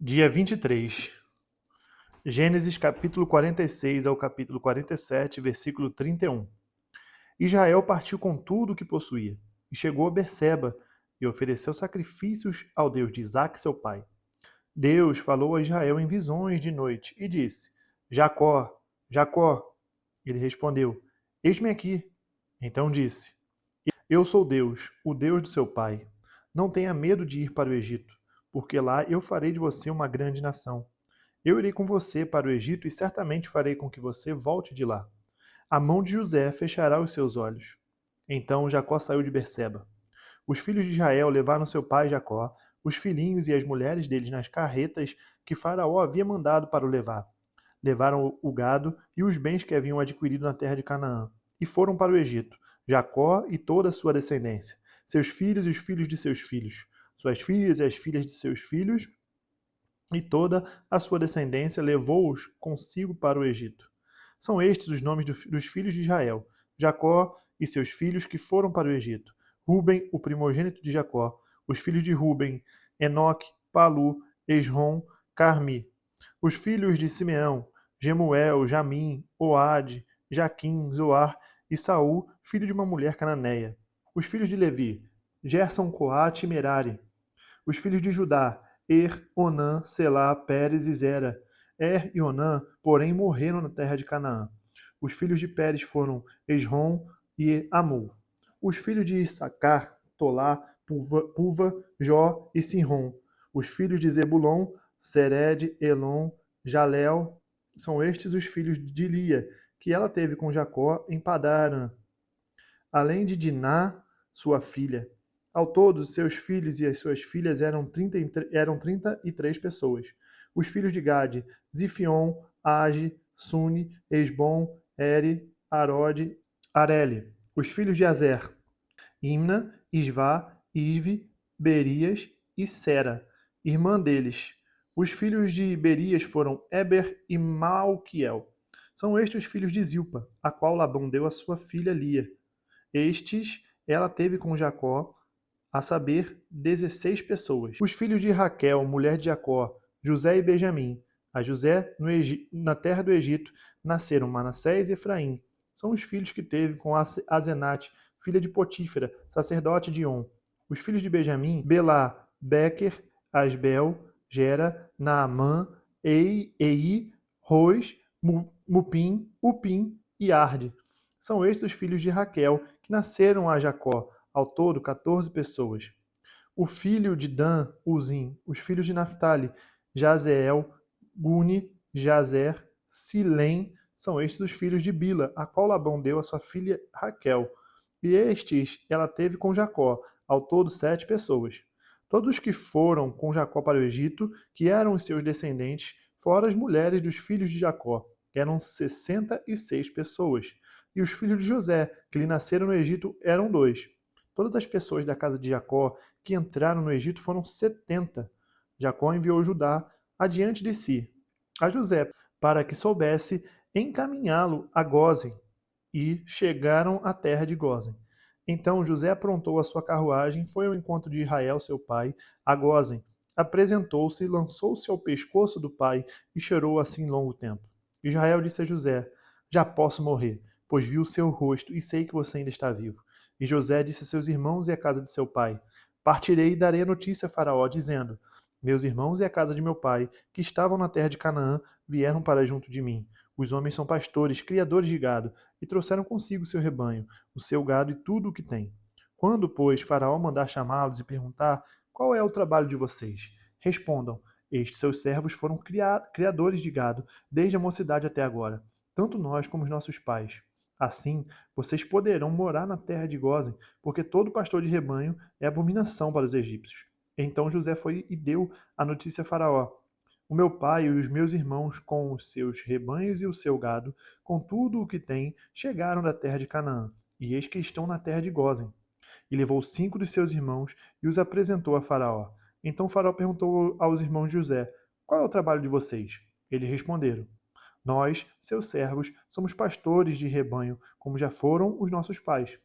Dia 23. Gênesis capítulo 46 ao capítulo 47, versículo 31. Israel partiu com tudo o que possuía, e chegou a Berseba, e ofereceu sacrifícios ao Deus de Isaque, seu pai. Deus falou a Israel em visões de noite, e disse: Jacó, Jacó. Ele respondeu: Eis-me aqui. Então disse: Eu sou Deus, o Deus do seu pai. Não tenha medo de ir para o Egito, porque lá eu farei de você uma grande nação. Eu irei com você para o Egito e certamente farei com que você volte de lá. A mão de José fechará os seus olhos. Então Jacó saiu de Berseba. Os filhos de Israel levaram seu pai Jacó, os filhinhos e as mulheres deles nas carretas que Faraó havia mandado para o levar. Levaram o gado e os bens que haviam adquirido na terra de Canaã, e foram para o Egito, Jacó e toda a sua descendência, seus filhos e os filhos de seus filhos, suas filhas e as filhas de seus filhos, e toda a sua descendência levou-os consigo para o Egito. São estes os nomes dos filhos de Israel: Jacó e seus filhos que foram para o Egito. Ruben, o primogênito de Jacó, os filhos de Ruben, Enoque, Palu, Esrom, Carmi. Os filhos de Simeão, Gemuel, Jamim, Oade, Jaquim, Zoar e Saul, filho de uma mulher cananeia. Os filhos de Levi, Gerson, Coate e Merari. Os filhos de Judá, Onã, Selá, Pérez e Zera. E Onã, porém, morreram na terra de Canaã. Os filhos de Pérez foram Esrom e Amul. Os filhos de Issacar, Tolá, Puva, Jó e Sinrom. Os filhos de Zebulon, Sered, Elon, Jalel. São estes os filhos de Lia, que ela teve com Jacó em Padarã, além de Diná, sua filha. Ao todo, os seus filhos e as suas filhas eram 33 pessoas. Os filhos de Gade, Zifion, Age, Suni, Esbom, Eri, Arode, Areli. Os filhos de Azer, Imna, Isvá, Ive, Berias e Sera, irmã deles. Os filhos de Berias foram Eber e Malquiel. São estes os filhos de Zilpa, a qual Labão deu a sua filha Lia. Estes ela teve com Jacó, a saber, 16 pessoas. Os filhos de Raquel, mulher de Jacó, José e Benjamim. A José, na terra do Egito, nasceram Manassés e Efraim. São os filhos que teve com Azenate, filha de Potífera, sacerdote de On. Os filhos de Benjamim, Belá, Bequer, Asbel, Gera, Naamã, Ei, Rois, Mupim, Upim e Arde. São estes os filhos de Raquel, que nasceram a Jacó, ao todo 14 pessoas. O filho de Dan, Uzim. Os filhos de Naphtali, Jazeel, Guni, Jazer, Silém. São estes os filhos de Bila, a qual Labão deu a sua filha Raquel. E estes ela teve com Jacó, ao todo 7 pessoas. Todos os que foram com Jacó para o Egito, que eram os seus descendentes, fora as mulheres dos filhos de Jacó, eram 66 pessoas. E os filhos de José, que lhe nasceram no Egito, eram 2. Todas as pessoas da casa de Jacó que entraram no Egito foram 70. Jacó enviou Judá adiante de si, a José, para que soubesse encaminhá-lo a Gósen, e chegaram à terra de Gósen. Então José aprontou a sua carruagem, foi ao encontro de Israel, seu pai, a Gósen, apresentou-se, lançou-se ao pescoço do pai e chorou assim longo tempo. Israel disse a José: Já posso morrer, pois vi o seu rosto e sei que você ainda está vivo. E José disse a seus irmãos e à casa de seu pai: Partirei e darei a notícia a Faraó, dizendo: Meus irmãos e a casa de meu pai, que estavam na terra de Canaã, vieram para junto de mim. Os homens são pastores, criadores de gado, e trouxeram consigo seu rebanho, o seu gado e tudo o que tem. Quando, pois, Faraó mandar chamá-los e perguntar: Qual é o trabalho de vocês? Respondam: Estes seus servos foram criadores de gado, desde a mocidade até agora, tanto nós como os nossos pais. Assim, vocês poderão morar na terra de Gósen, porque todo pastor de rebanho é abominação para os egípcios. Então José foi e deu a notícia a Faraó: O meu pai e os meus irmãos, com os seus rebanhos e o seu gado, com tudo o que têm, chegaram da terra de Canaã, e eis que estão na terra de Gósen. E levou 5 dos seus irmãos e os apresentou a Faraó. Então Faraó perguntou aos irmãos de José: Qual é o trabalho de vocês? Eles responderam: Nós, seus servos, somos pastores de rebanho, como já foram os nossos pais.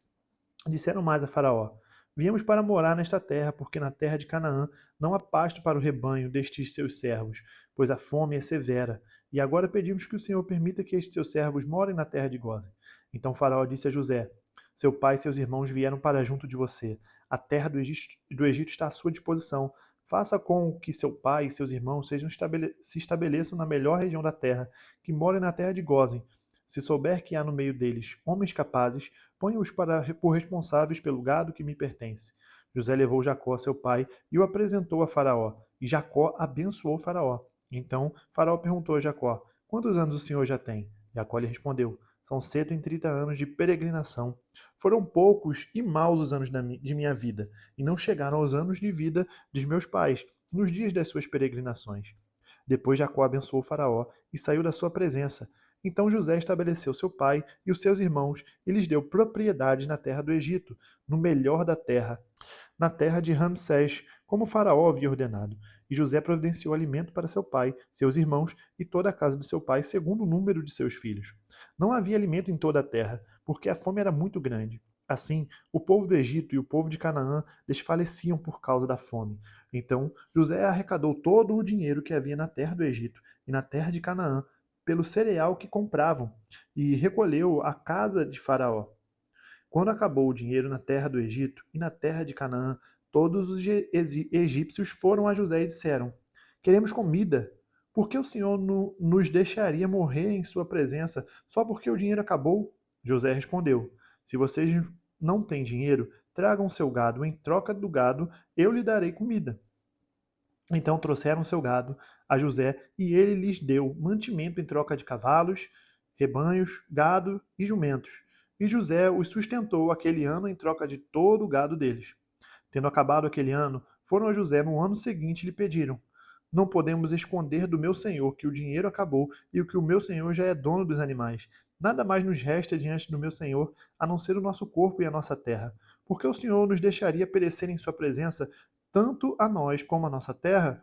Disseram mais a Faraó: Viemos para morar nesta terra, porque na terra de Canaã não há pasto para o rebanho destes seus servos, pois a fome é severa. E agora pedimos que o Senhor permita que estes seus servos morem na terra de Gósen. Então Faraó disse a José: Seu pai e seus irmãos vieram para junto de você. A terra do Egito está à sua disposição. Faça com que seu pai e seus irmãos se estabeleçam na melhor região da terra, que morem na terra de Gósen. Se souber que há no meio deles homens capazes, ponha-os por responsáveis pelo gado que me pertence. José levou Jacó, seu pai, e o apresentou a Faraó. E Jacó abençoou Faraó. Então Faraó perguntou a Jacó: Quantos anos o senhor já tem? Jacó lhe respondeu: São 130 anos de peregrinação. Foram poucos e maus os anos de minha vida, e não chegaram aos anos de vida dos meus pais, nos dias das suas peregrinações. Depois Jacó abençoou Faraó e saiu da sua presença. Então José estabeleceu seu pai e os seus irmãos e lhes deu propriedades na terra do Egito, no melhor da terra, na terra de Ramsés, como Faraó havia ordenado. E José providenciou alimento para seu pai, seus irmãos e toda a casa de seu pai, segundo o número de seus filhos. Não havia alimento em toda a terra, porque a fome era muito grande. Assim, o povo do Egito e o povo de Canaã desfaleciam por causa da fome. Então, José arrecadou todo o dinheiro que havia na terra do Egito e na terra de Canaã, pelo cereal que compravam, e recolheu à casa de Faraó. Quando acabou o dinheiro na terra do Egito e na terra de Canaã, todos os egípcios foram a José e disseram: Queremos comida. Por que o Senhor nos deixaria morrer em sua presença só porque o dinheiro acabou? José respondeu: Se vocês não têm dinheiro, tragam seu gado. Em troca do gado, eu lhe darei comida. Então trouxeram seu gado a José, e ele lhes deu mantimento em troca de cavalos, rebanhos, gado e jumentos. E José os sustentou aquele ano em troca de todo o gado deles. Tendo acabado aquele ano, foram a José no ano seguinte e lhe pediram: Não podemos esconder do meu senhor que o dinheiro acabou e o que o meu senhor já é dono dos animais. Nada mais nos resta diante do meu senhor a não ser o nosso corpo e a nossa terra. Porque o senhor nos deixaria perecer em sua presença, tanto a nós como a nossa terra?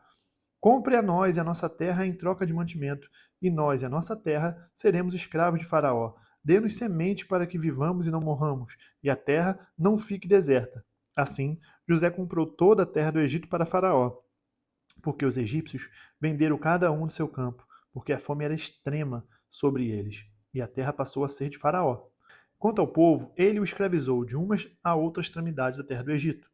Compre a nós e a nossa terra em troca de mantimento, e nós e a nossa terra seremos escravos de Faraó. Dê-nos semente para que vivamos e não morramos, e a terra não fique deserta. Assim, José comprou toda a terra do Egito para Faraó, porque os egípcios venderam cada um do seu campo, porque a fome era extrema sobre eles, e a terra passou a ser de Faraó. Quanto ao povo, ele o escravizou de umas a outras extremidades da terra do Egito.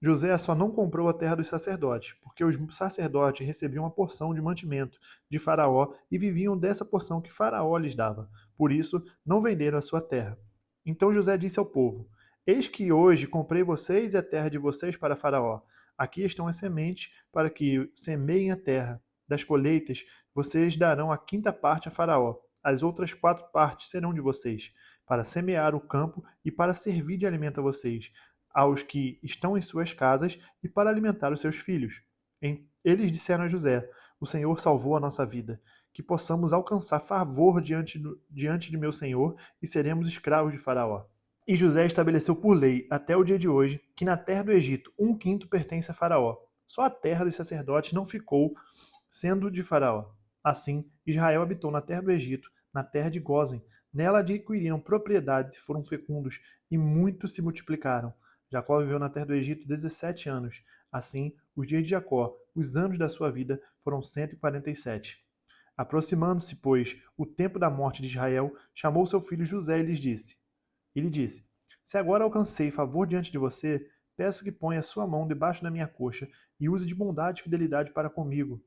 José só não comprou a terra dos sacerdotes, porque os sacerdotes recebiam uma porção de mantimento de Faraó e viviam dessa porção que Faraó lhes dava. Por isso, não venderam a sua terra. Então José disse ao povo: Eis que hoje comprei vocês e a terra de vocês para Faraó. Aqui estão as sementes para que semeiem a terra. Das colheitas, vocês darão a quinta parte a Faraó. As outras 4 partes serão de vocês, para semear o campo e para servir de alimento a vocês, aos que estão em suas casas e para alimentar os seus filhos. Eles disseram a José: O Senhor salvou a nossa vida, que possamos alcançar favor diante de meu senhor e seremos escravos de Faraó. E José estabeleceu por lei, até o dia de hoje, que na terra do Egito 1/5 pertence a Faraó. Só a terra dos sacerdotes não ficou sendo de Faraó. Assim, Israel habitou na terra do Egito, na terra de Gósen. Nela adquiriram propriedades e foram fecundos, e muitos se multiplicaram. Jacó viveu na terra do Egito 17 anos. Assim, os dias de Jacó, os anos da sua vida, foram 147. Aproximando-se, pois, o tempo da morte de Israel, chamou seu filho José e lhe disse: Se agora alcancei favor diante de você, peço que ponha sua mão debaixo da minha coxa e use de bondade e fidelidade para comigo.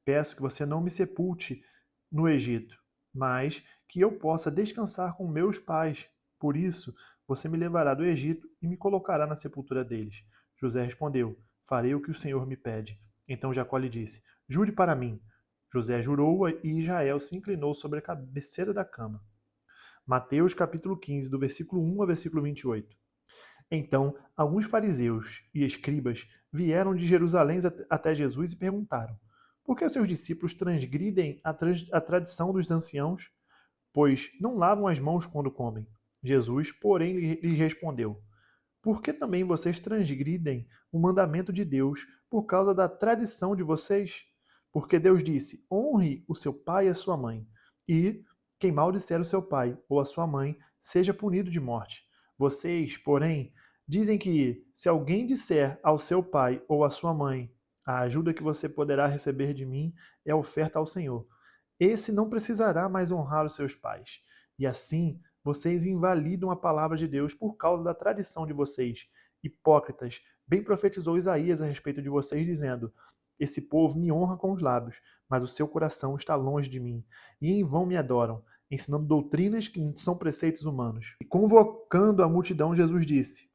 Peço que você não me sepulte no Egito, mas que eu possa descansar com meus pais. Por isso, você me levará do Egito e me colocará na sepultura deles. José respondeu: Farei o que o Senhor me pede. Então Jacó lhe disse: Jure para mim. José jurou e Israel se inclinou sobre a cabeceira da cama. Mateus capítulo 15, do versículo 1 ao versículo 28. Então, alguns fariseus e escribas vieram de Jerusalém até Jesus e perguntaram: Por que os seus discípulos transgridem a tradição dos anciãos, pois não lavam as mãos quando comem? Jesus, porém, lhes respondeu: Por que também vocês transgridem o mandamento de Deus por causa da tradição de vocês? Porque Deus disse: Honre o seu pai e a sua mãe, e quem maldisser o seu pai ou a sua mãe seja punido de morte. Vocês, porém, Dizem que, se alguém disser ao seu pai ou à sua mãe, a ajuda que você poderá receber de mim é oferta ao Senhor, esse não precisará mais honrar os seus pais. E assim, vocês invalidam a palavra de Deus por causa da tradição de vocês. Hipócritas, bem profetizou Isaías a respeito de vocês, dizendo: esse povo me honra com os lábios, mas o seu coração está longe de mim, e em vão me adoram, ensinando doutrinas que são preceitos humanos. E convocando a multidão, Jesus disse: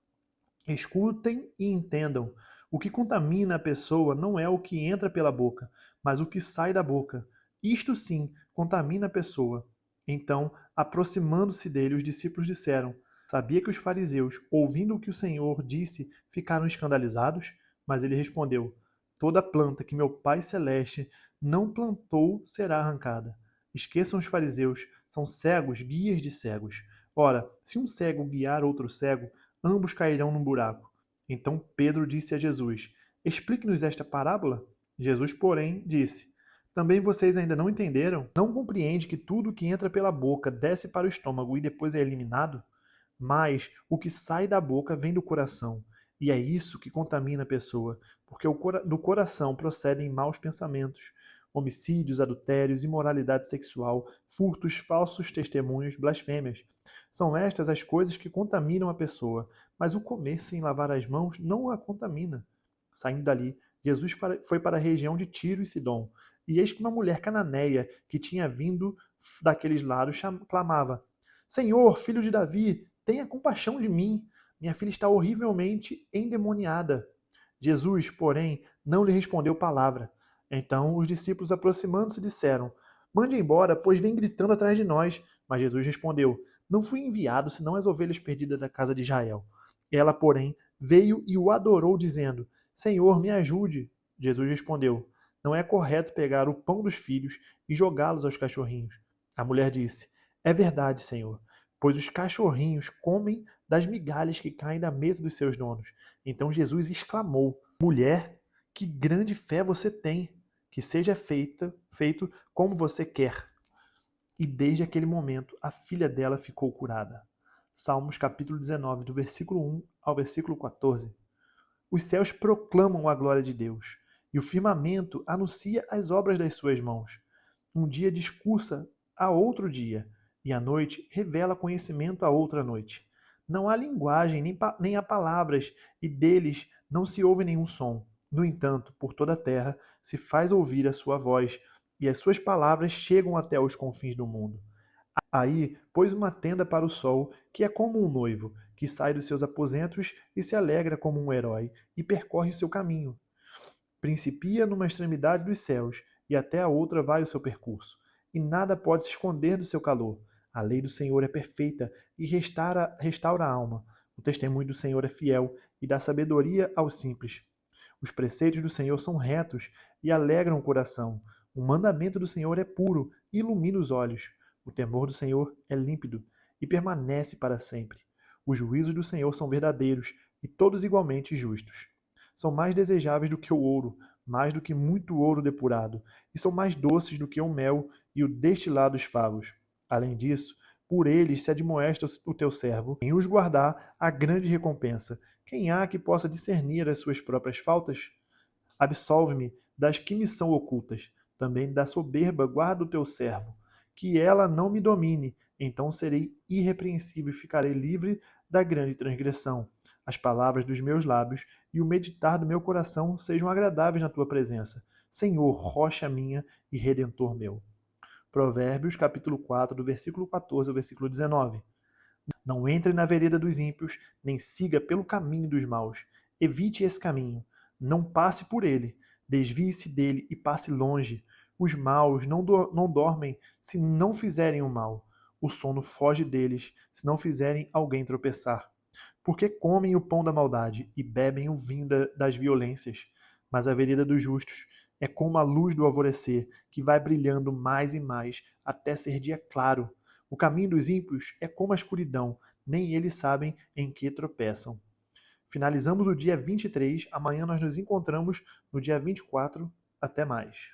escutem e entendam. O que contamina a pessoa não é o que entra pela boca, mas o que sai da boca. Isto sim contamina a pessoa. Então, aproximando-se dele, os discípulos disseram: sabia que os fariseus, ouvindo o que o Senhor disse, ficaram escandalizados? Mas ele respondeu: toda planta que meu Pai Celeste não plantou será arrancada. Esqueçam os fariseus, são cegos, guias de cegos. Ora, se um cego guiar outro cego, ambos cairão num buraco. Então Pedro disse a Jesus: explique-nos esta parábola. Jesus, porém, disse: também vocês ainda não entenderam? Não compreende que tudo que entra pela boca desce para o estômago e depois é eliminado? Mas o que sai da boca vem do coração. E é isso que contamina a pessoa, porque do coração procedem maus pensamentos, homicídios, adultérios, imoralidade sexual, furtos, falsos testemunhos, blasfêmias. São estas as coisas que contaminam a pessoa, mas o comer sem lavar as mãos não a contamina. Saindo dali, Jesus foi para a região de Tiro e Sidom, e eis que uma mulher cananeia que tinha vindo daqueles lados clamava: Senhor, filho de Davi, tenha compaixão de mim. Minha filha está horrivelmente endemoniada. Jesus, porém, não lhe respondeu palavra. Então os discípulos, aproximando-se, disseram: mande embora, pois vem gritando atrás de nós. Mas Jesus respondeu: não fui enviado senão as ovelhas perdidas da casa de Israel. Ela, porém, veio e o adorou, dizendo: Senhor, me ajude. Jesus respondeu: não é correto pegar o pão dos filhos e jogá-los aos cachorrinhos. A mulher disse: é verdade, Senhor, pois os cachorrinhos comem das migalhas que caem da mesa dos seus donos. Então Jesus exclamou: mulher, que grande fé você tem! Que seja feito como você quer. E desde aquele momento a filha dela ficou curada. Salmos capítulo 19, do versículo 1 ao versículo 14. Os céus proclamam a glória de Deus, e o firmamento anuncia as obras das suas mãos. Um dia discursa a outro dia, e a noite revela conhecimento a outra noite. Não há linguagem, nem há palavras, e deles não se ouve nenhum som. No entanto, por toda a terra se faz ouvir a sua voz, e as suas palavras chegam até os confins do mundo. Aí pôs uma tenda para o sol, que é como um noivo, que sai dos seus aposentos e se alegra como um herói, e percorre o seu caminho. Principia numa extremidade dos céus, e até a outra vai o seu percurso. E nada pode se esconder do seu calor. A lei do Senhor é perfeita e restaura a alma. O testemunho do Senhor é fiel e dá sabedoria aos simples. Os preceitos do Senhor são retos e alegram o coração. O mandamento do Senhor é puro e ilumina os olhos. O temor do Senhor é límpido e permanece para sempre. Os juízos do Senhor são verdadeiros e todos igualmente justos. São mais desejáveis do que o ouro, mais do que muito ouro depurado, e são mais doces do que o mel e o destilado dos favos. Além disso, por eles se admoesta o teu servo, em os guardar a grande recompensa. Quem há que possa discernir as suas próprias faltas? Absolve-me das que me são ocultas. Também da soberba guarda o teu servo. Que ela não me domine, então serei irrepreensível e ficarei livre da grande transgressão. As palavras dos meus lábios e o meditar do meu coração sejam agradáveis na tua presença. Senhor, rocha minha e redentor meu. Provérbios, capítulo 4, do versículo 14 ao versículo 19. Não entre na vereda dos ímpios, nem siga pelo caminho dos maus. Evite esse caminho. Não passe por ele. Desvie-se dele e passe longe. Os maus não dormem se não fizerem o mal. O sono foge deles se não fizerem alguém tropeçar. Porque comem o pão da maldade e bebem o vinho das violências. Mas a vereda dos justos é como a luz do alvorecer, que vai brilhando mais e mais até ser dia claro. O caminho dos ímpios é como a escuridão, nem eles sabem em que tropeçam. Finalizamos o dia 23, amanhã nós nos encontramos no dia 24. Até mais.